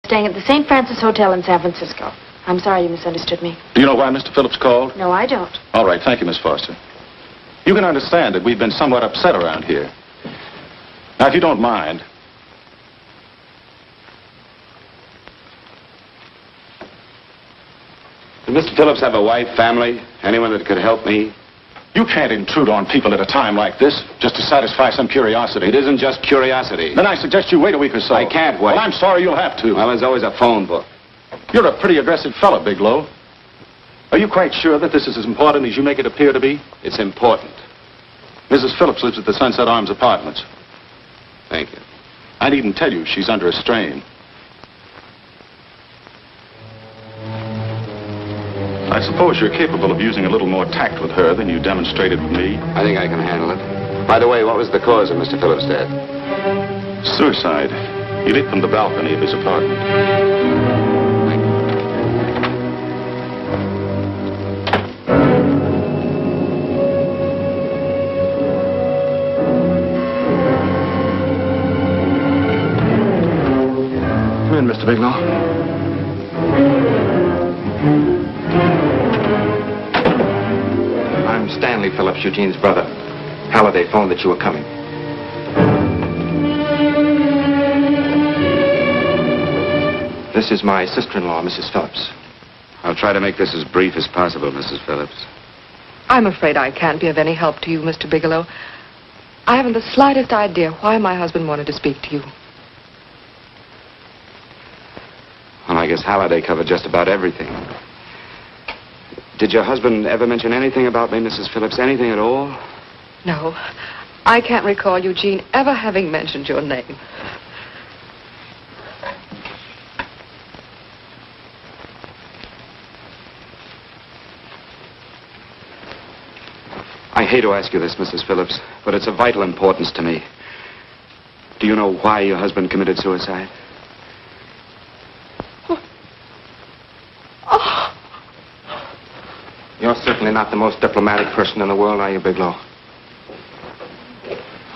Staying at the St. Francis Hotel in San Francisco. I'm sorry you misunderstood me. Do you know why Mr. Phillips called? No, I don't. All right, thank you, Miss Foster. You can understand that we've been somewhat upset around here. Now, if you don't mind... Does Mr. Phillips have a wife, family, anyone that could help me? You can't intrude on people at a time like this just to satisfy some curiosity. It isn't just curiosity. Then I suggest you wait a week or so. I can't wait. Well, I'm sorry you'll have to. Well, there's always a phone book. You're a pretty aggressive fellow, Bigelow. Are you quite sure that this is as important as you make it appear to be? It's important. Mrs. Phillips lives at the Sunset Arms Apartments. Thank you. I needn't tell you she's under a strain. I suppose you're capable of using a little more tact with her than you demonstrated with me. I think I can handle it. By the way, what was the cause of Mr. Phillips' death? Suicide. He leaped from the balcony of his apartment. Come in, Mr. Bigelow. I'm Stanley Phillips, Eugene's brother. Halliday phoned that you were coming. This is my sister-in-law, Mrs. Phillips. I'll try to make this as brief as possible, Mrs. Phillips. I'm afraid I can't be of any help to you, Mr. Bigelow. I haven't the slightest idea why my husband wanted to speak to you. Well, I guess Halliday covered just about everything. Did your husband ever mention anything about me, Mrs. Phillips? Anything at all? No, I can't recall Eugene ever having mentioned your name. I hate to ask you this, Mrs. Phillips, but it's of vital importance to me. Do you know why your husband committed suicide? You're certainly not the most diplomatic person in the world, are you, Bigelow?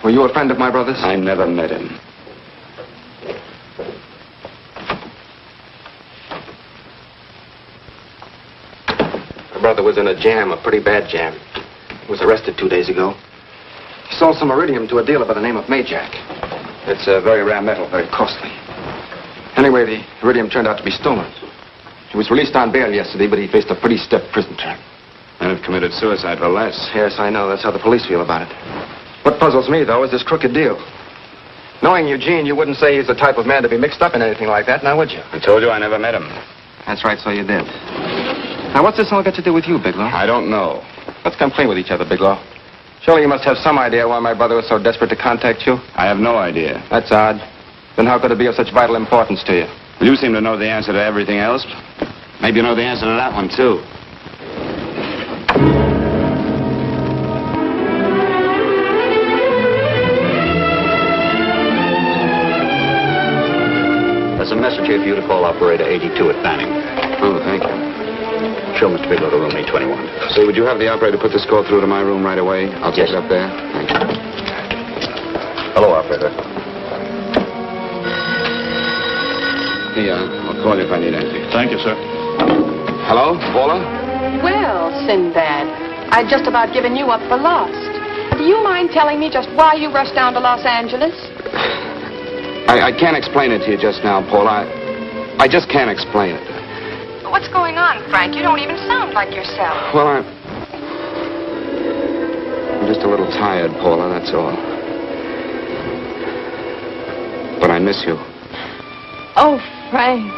Were you a friend of my brother's? I never met him. My brother was in a jam, a pretty bad jam. He was arrested 2 days ago. He sold some iridium to a dealer by the name of Majak. It's a very rare metal, very costly. Anyway, the iridium turned out to be stolen. He was released on bail yesterday, but he faced a pretty stiff prison term. And have committed suicide for less. Yes, I know. That's how the police feel about it. What puzzles me, though, is this crooked deal. Knowing Eugene, you wouldn't say he's the type of man to be mixed up in anything like that, now would you? I told you I never met him. That's right, so you did. Now, what's this all got to do with you, Bigelow? I don't know. Let's come clean with each other, Bigelow. Surely you must have some idea why my brother was so desperate to contact you? I have no idea. That's odd. Then how could it be of such vital importance to you? You seem to know the answer to everything else. Maybe you know the answer to that one, too. There's a message here for you to call operator 82 at Banning. Oh, thank you. Show Mr. Bigelow to room 821. Say, would you have the operator put this call through to my room right away? I'll take it up there. Thank you. Hello, operator. Yeah, I'll call you if I need anything. Thank you, sir. Hello, Paula? Well, Sinbad, I'd just about given you up for lost. Do you mind telling me just why you rushed down to Los Angeles? I can't explain it to you just now, Paula. I just can't explain it. What's going on, Frank? You don't even sound like yourself. Well, I'm just a little tired, Paula, that's all. But I miss you. Oh, Frank.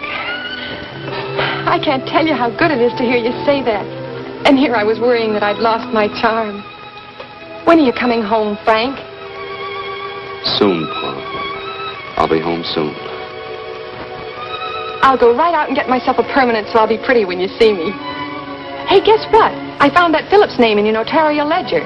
I can't tell you how good it is to hear you say that. And here I was worrying that I'd lost my charm. When are you coming home, Frank? Soon, Paula. I'll be home soon. I'll go right out and get myself a permanent so I'll be pretty when you see me. Hey, guess what? I found that Phillips name in your notarial ledger.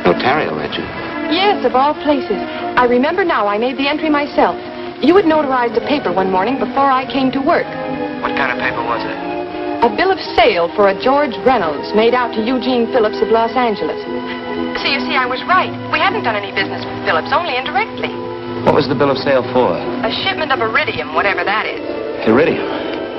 Notarial ledger? Yes, of all places. I remember now I made the entry myself. You had notarized a paper one morning before I came to work. What kind of paper was it? A bill of sale for a George Reynolds made out to Eugene Phillips of Los Angeles. So you see, I was right. We hadn't done any business with Phillips, only indirectly. Well, was the bill of sale for? A shipment of iridium, whatever that is. Iridium.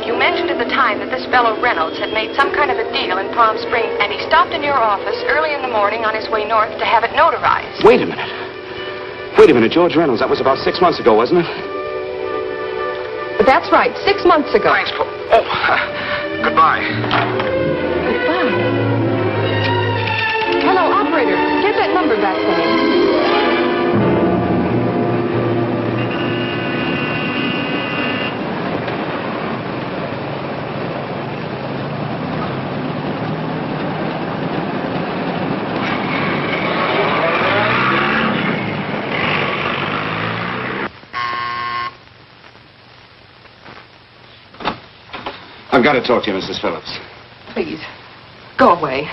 You mentioned at the time that this fellow Reynolds had made some kind of a deal in Palm Springs, and he stopped in your office early in the morning on his way north to have it notarized. Wait a minute. Wait a minute, George Reynolds. That was about 6 months ago, wasn't it? That's right, 6 months ago. Thanks, Paul. Oh, goodbye. Goodbye. Hello, operator. Get that number back for me. I've got to talk to you, Mrs. Phillips. Please, go away.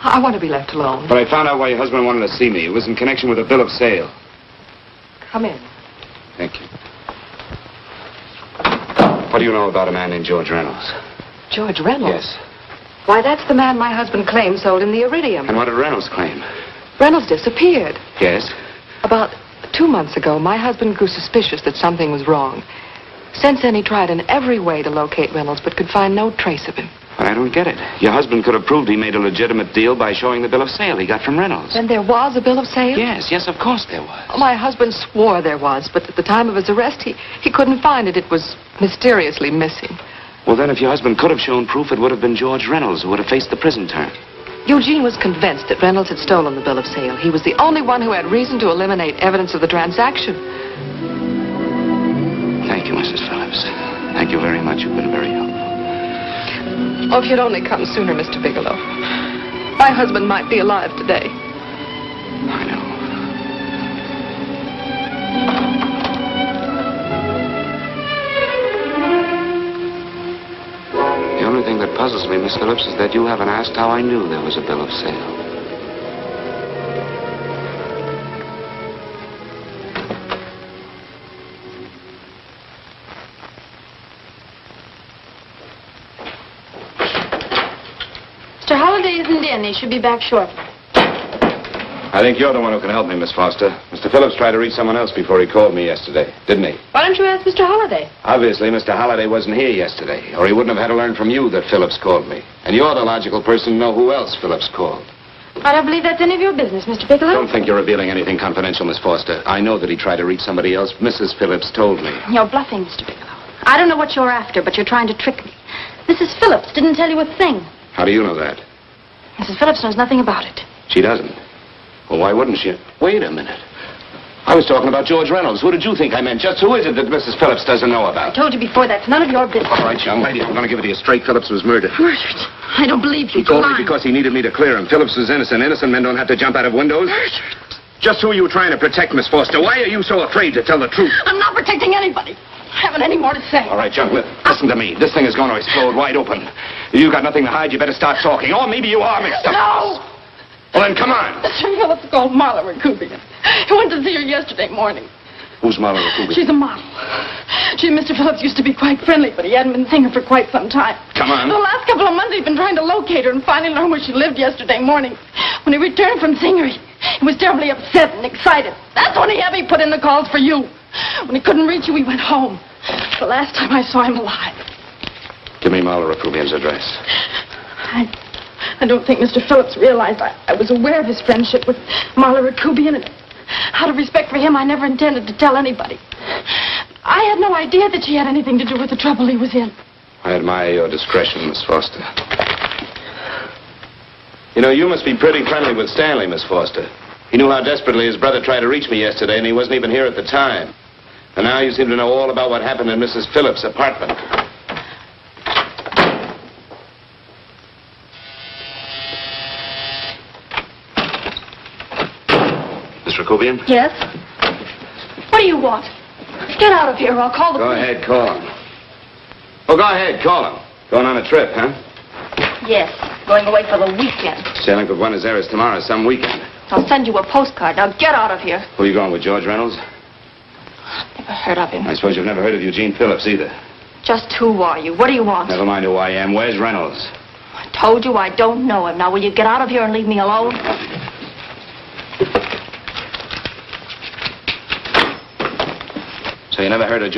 I want to be left alone. But I found out why your husband wanted to see me. It was in connection with a bill of sale. Come in. Thank you. What do you know about a man named George Reynolds? George Reynolds? Yes. Why, that's the man my husband claimed sold him the iridium. And what did Reynolds claim? Reynolds disappeared. Yes. About 2 months ago, my husband grew suspicious that something was wrong. Since then, he tried in every way to locate Reynolds, but could find no trace of him. But I don't get it. Your husband could have proved he made a legitimate deal by showing the bill of sale he got from Reynolds. Then there was a bill of sale? Yes, of course there was. My husband swore there was, but at the time of his arrest, he couldn't find it. It was mysteriously missing. Well, then, if your husband could have shown proof, it would have been George Reynolds who would have faced the prison term. Eugene was convinced that Reynolds had stolen the bill of sale. He was the only one who had reason to eliminate evidence of the transaction. Thank you, Mrs. Phillips. Thank you very much. You've been very helpful. Oh, if you'd only come sooner, Mr. Bigelow. My husband might be alive today. I know. The only thing that puzzles me, Miss Phillips, is that you haven't asked how I knew there was a bill of sale. Mr. Holliday isn't in. He should be back shortly. I think you're the one who can help me, Miss Foster. Mr. Phillips tried to reach someone else before he called me yesterday, didn't he? Why don't you ask Mr. Holliday? Obviously, Mr. Holliday wasn't here yesterday, or he wouldn't have had to learn from you that Phillips called me. And you're the logical person to know who else Phillips called. I don't believe that's any of your business, Mr. Bigelow. Don't think you're revealing anything confidential, Miss Foster. I know that he tried to reach somebody else. Mrs. Phillips told me. You're bluffing, Mr. Bigelow. I don't know what you're after, but you're trying to trick me. Mrs. Phillips didn't tell you a thing. How do you know that? Mrs. Phillips knows nothing about it. She doesn't. Well, why wouldn't she? Wait a minute. I was talking about George Reynolds. Who did you think I meant? Just who is it that Mrs. Phillips doesn't know I about? told you before, that's none of your business. All right, young lady, I'm going to give it to you straight. Phillips was murdered. Murdered? I don't believe you. He called Go me on. because he needed me to clear him. Phillips was innocent. Innocent men don't have to jump out of windows. Murdered? Just who are you trying to protect, Miss Foster? Why are you so afraid to tell the truth? I'm not protecting anybody. I haven't any more to say. All right, young, listen to me. This thing is going to explode wide open. If you've got nothing to hide, you better start talking. Or maybe you are mixed up. No! Well, then, come on. Mr. Phillips called Marla Rakubian. He went to see her yesterday morning. Who's Marla Rakubian? She's a model. She and Mr. Phillips used to be quite friendly, but he hadn't been seeing her for quite some time. Come on. For the last couple of months, he'd been trying to locate her and finally learned where she lived yesterday morning. When he returned from seeing her, he was terribly upset and excited. That's when he had me put in the calls for you. When he couldn't reach you, he went home. The last time I saw him alive. Give me Marla Rakubian's address. I don't think Mr. Phillips realized I was aware of his friendship with Marla Rakubian, and out of respect for him, I never intended to tell anybody. I had no idea that she had anything to do with the trouble he was in. I admire your discretion, Miss Foster. You know, you must be pretty friendly with Stanley, Miss Foster. He knew how desperately his brother tried to reach me yesterday, and he wasn't even here at the time. And now you seem to know all about what happened in Mrs. Phillips' apartment. Miss Rakubian? Yes? What do you want? Get out of here or I'll call the Go police. ahead, call him. Oh, go ahead, call him. Going on a trip, huh? Yes, going away for the weekend. Sailing for Buenos Aires tomorrow, some weekend. I'll send you a postcard. Now get out of here. Who are you going with, George Reynolds? Never heard of him. I suppose you've never heard of Eugene Phillips either. Just who are you? What do you want? Never mind who I am. Where's Reynolds? I told you I don't know him. Now will you get out of here and leave me alone? So you never heard of